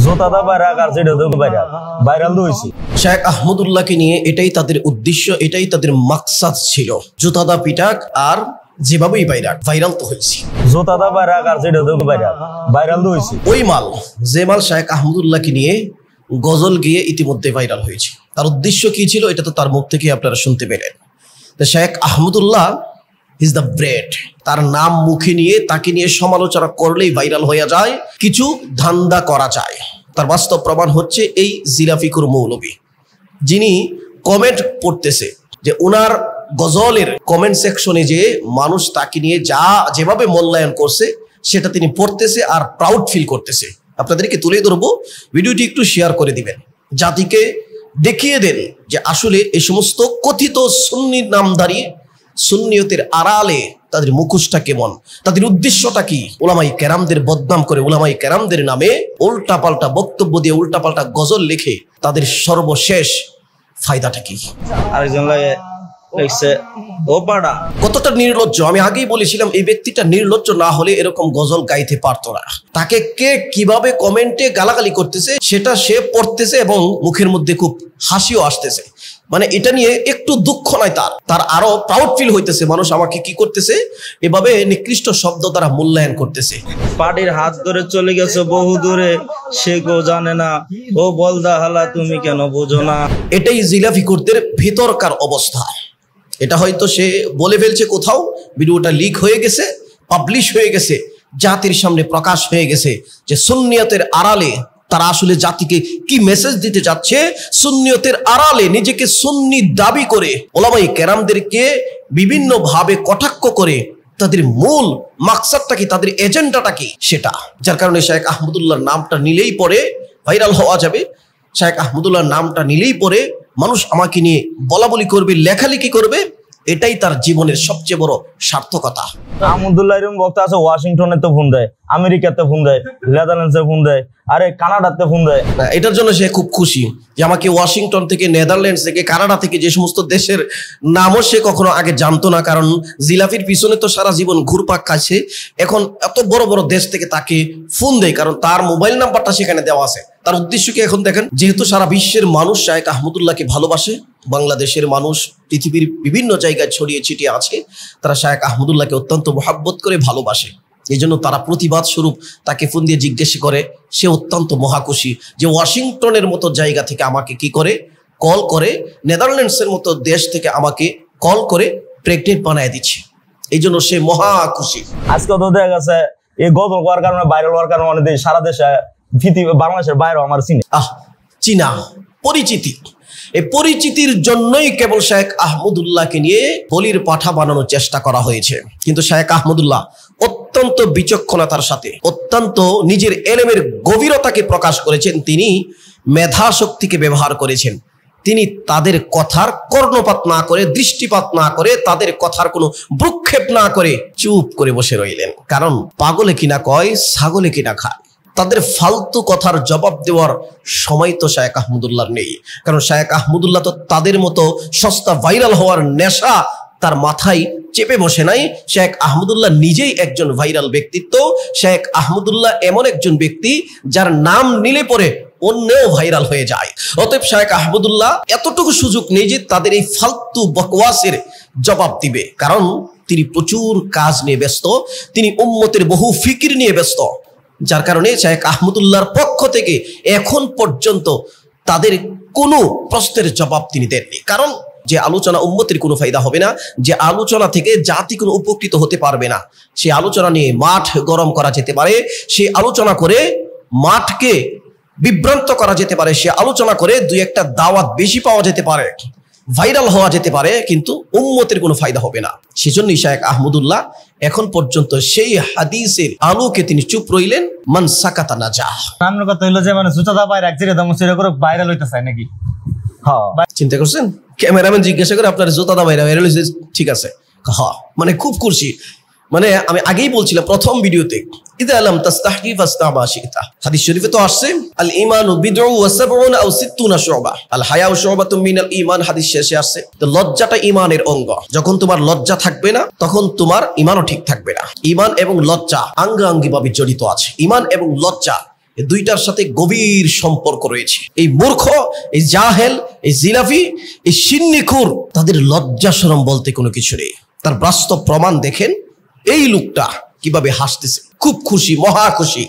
জোতাদা viral আর যেটা viral হয়েছে শেখ আহমদুল্লাহকে নিয়ে এটাই তাদের উদ্দেশ্য, এটাই তাদের মাকসাদ ছিল। জোতাদা পিটাক আর যেভাবেই ভাইরাল তো হয়েছে। জোতাদা ভাইরাল আর যেটা ভাইরাল হয়েছে ওই মাল যে মাল শেখ আহমদুল্লাহকে নিয়ে গজল গিয়ে ইতিমধ্যে ভাইরাল হয়েছে। তার উদ্দেশ্য কি ছিল এটা তো তার মুখ থেকে আপনারা শুনতে পেলেন। Sheikh Ahmadullah is the bread, তার নাম মুখে নিয়ে তাকে নিয়ে সমালোচনা করলেই ভাইরাল হয়ে যায়, কিছু ধান্দা করা যায়। তার বাস্তব প্রমাণ হচ্ছে এই জিলাফিকুর মৌলবী, যিনি কমেন্ট পড়তেছে যে ওনার গজলের কমেন্ট সেকশনে যে মানুষ তাকে নিয়ে যেভাবে মূল্যায়ন করছে সেটা তিনি পড়তেছে আর প্রাউড ফিল করতেছে। আপনাদেরকে তুলে ধরবো, ভিডিওটি একটু শেয়ার করে দিবেন, জাতিকে দেখিয়ে দেন যে আসলে এই সমস্ত কথিত সুন্নির নামধারী সুন্নিয়তের আড়ালে তাদের মুখোশটা কেমন, তাদের উদ্দেশ্যটা কি। উলামায়ে কেরামদের বদনাম করে, উলামায়ে কেরামদের নামে উল্টাপাল্টা বক্তব্য দিয়ে উল্টাপাল্টা গজল লিখে তাদের সর্বশেষ ফায়দাটা কি। আরেকজন লাগে কতটা নির্লজ্জ। আমি আগেই বলেছিলাম এই ব্যক্তিটা নির্লজ্জ না হলে এরকম গজল গাইতে পারতো না। তাকে কে কিভাবে কমেন্টে গালাগালি করতেছে সেটা সে পড়তেছে এবং মুখের মধ্যে খুব হাসিও আসতেছে। মানে এটা নিয়ে একটু দুঃখ নাই, তার আরো প্রাউড ফিল হইতেছে। মানুষ আমাকে কি করতেছে, এভাবে নিকৃষ্ট শব্দ দ্বারা মূল্যায়ন করতেছে। পাটির হাত ধরে চলে গেছে বহু দূরে, সে গো জানে না, ও বলদা হালা তুমি কেন বোঝো না। এটাই জিলাফিকুরদের ভিতরকার অবস্থা। এটা হয়তো সে বলে ফেলছে কোথাও, ভিডিওটা লিক হয়ে গেছে, পাবলিশ হয়ে গেছে, জাতির সামনে প্রকাশ হয়ে গেছে যে সুন্নিয়তের আড়ালে তারা আসলে জাতিকে কি মেসেজ দিতে যাচ্ছে। সুন্নিয়তের আড়ালে নিজেকে সুন্নি দাবি করে উলামায়ে কেরামদেরকে বিভিন্ন ভাবে কটাক্ষ করে তাদের মূল মাকসাদটা কি, তাদের এজেন্ডাটা কি সেটা। যার কারণে শেখ আহমদুল্লাহর নামটা নিলেই পরে ভাইরাল হওয়া যাবে। শেখ আহমদুল্লাহর নামটা নিলেই পরে মানুষ আমাকে নিয়ে বলাবলি করবে, লেখালেখি করবে। এটাই তার জীবনের সবচেয়ে বড় সার্থকতা। আহমদুল্লাহ এরকম বক্তা আছে, ওয়াশিংটনে তো ফোন দেয়, আমেরিকাতে ফোন দেয়, নেদারল্যান্ডসে ফোন দেয়, আরে কানাডাতে ফোন দেয়। এটার জন্য সে খুব খুশি যে আমাকে ওয়াশিংটন থেকে, নেদারল্যান্ডস থেকে, কানাডা থেকে যে সমস্ত দেশের নামও সে কখনো আগে জানতো না। কারণ জিলাফির পিছনে তো সারা জীবন ঘুরপাক খাচ্ছে, এখন এত বড় বড় দেশ থেকে তাকে ফোন দেয় কারণ তার মোবাইল নাম্বারটা সেখানে দেওয়া আছে। তার উদ্দেশ্য কি এখন দেখেন, যেহেতু সারা বিশ্বের মানুষ শেখ আহমদুল্লাহকে ভালোবাসে, বাংলাদেশের মানুষ পৃথিবীর বিভিন্ন জায়গায় ছড়িয়ে ছিটিয়ে আছে, তারা শেখ আহমদুল্লাহকে অত্যন্ত মহাব্বত করে ভালোবাসে। এই জন্য তারা প্রতিবাদ স্বরূপ তাকে ফোন দিয়ে জিজ্ঞেস করে, সে অত্যন্ত মহাখুশি যে ওয়াশিংটনের মতো জায়গা থেকে আমাকে কি করে কল করে, নেদারল্যান্ডসের মতো দেশ থেকে আমাকে কল করে প্রেগনেন্ট বানায় দিচ্ছে। এই জন্য সে মহা খুশি। আজকে তো দেখা গেছে এই গজল হওয়ার কারণে, ভাইরাল হওয়ার কারণে অনেক সারা দেশে, বাংলাদেশের বাইরেও আমার চীনা পরিচিতি, এই পরিচিতির জন্যই কেবল শেখ আহমদুল্লাহকে নিয়ে বলির পাঠা বানানোর চেষ্টা করা হয়েছে। কিন্তু শেখ আহমদুল্লাহ অত্যন্ত বিচক্ষণতার সাথে, অত্যন্ত নিজের এলেমের গভীরতাকে প্রকাশ করেছেন। তিনি মেধা শক্তিকে ব্যবহার করেছেন। তিনি তাদের কথার কর্ণপাত না করে, দৃষ্টিপাত না করে, তাদের কথার কোনো ভ্রুক্ষেপ না করে চুপ করে বসে রইলেন। কারণ পাগলে কিনা কয়, ছাগলে কিনা খায়। তাদের ফালতু কথার জবাব দেওয়ার সময় তো শেখ আহমদুল্লাহর নেই। কারণ শেখ আহমদুল্লাহ তো তাদের মতো সস্তা ভাইরাল হওয়ার নেশা তার মাথায় চেপে বসে নাই। শেখ আহমদুল্লাহ নিজেই একজন ভাইরাল ব্যক্তিত্ব। শেখ আহমদুল্লাহ এমন একজন ব্যক্তি যার নাম নিলে পরে অন্যও ভাইরাল হয়ে যায়। অতএব শেখ আহমদুল্লাহ এতটুকু সুযোগ নেই যে তাদের এই ফালতু বকওয়াসের জবাব দিবে। কারণ তিনি প্রচুর কাজ নিয়ে ব্যস্ত, তিনি উম্মতের বহু ফিকির নিয়ে ব্যস্ত। যার কারণে শেখ আহমদুল্লাহর পক্ষ থেকে এখন পর্যন্ত তাদের কোনো প্রশ্নের জবাব তিনি দেননি। কারণ যে আলোচনা উম্মতের কোনো ফায়দা হবে না, যে আলোচনা থেকে জাতি কোনো উপকৃত হতে পারবে না, সেই আলোচনা নিয়ে মাঠ গরম করা যেতে পারে, সে আলোচনা করে মাঠকে বিভ্রান্ত করা যেতে পারে, সে আলোচনা করে দুই একটা দাওয়াত বেশি পাওয়া যেতে পারে, ভাইরাল হওয়া যেতে পারে, কিন্তু উম্মতের কোনো ফায়দা হবে না। সেজন্যই শেখ আহমদুল্লাহ এখন পর্যন্ত সেই হাদিসের আলোকে তিনি চুপ রইলেন। মান সাকাতা নাজাহ। আমার কথা হলো যে মানে জুতাদা ভাই এক জায়গায় দম সেরা করে ভাইরাল হইতে চায় নাকি? হ্যাঁ, চিন্তা করছেন? ক্যামেরাম্যান জিজ্ঞাসা করে আপনার জুতাদা ভাইরাল হইছে, ঠিক আছে? হ্যাঁ, মানে খুব খুশি। মানে আমি আগেই বলছিলাম প্রথম ভিডিওতে, ইদা লাম তাস্তাহি ফাস্তাবা শিতা। হাদিস শরীফে তো আসছে আল ঈমানু বিদউ ওয়া সাবউন আও সিত্তুনা শুবা, আল হায়াউ শুবাতুম মিনাল ঈমান। হাদিস শেষে আসছে তো লজ্জাটা ঈমানের অঙ্গ। যখন তোমার লজ্জা থাকবে না তখন তোমার ঈমানও ঠিক থাকবে না। ঈমান এবং লজ্জা আঙ্গাঙ্গিভাবে জড়িত আছে। ঈমান এবং লজ্জা এই দুইটার সাথে গভীর সম্পর্ক রয়েছে। এই মূর্খ, এই জাহেল, এই জিলাফি, এই সিন্নিখুর, তাদের লজ্জা শরম বলতে কোনো কিছু নেই। তার বাস্তব প্রমাণ দেখেন, এই লোকটা কিভাবে হাসতেছে, খুব খুশি, মহা খুশি।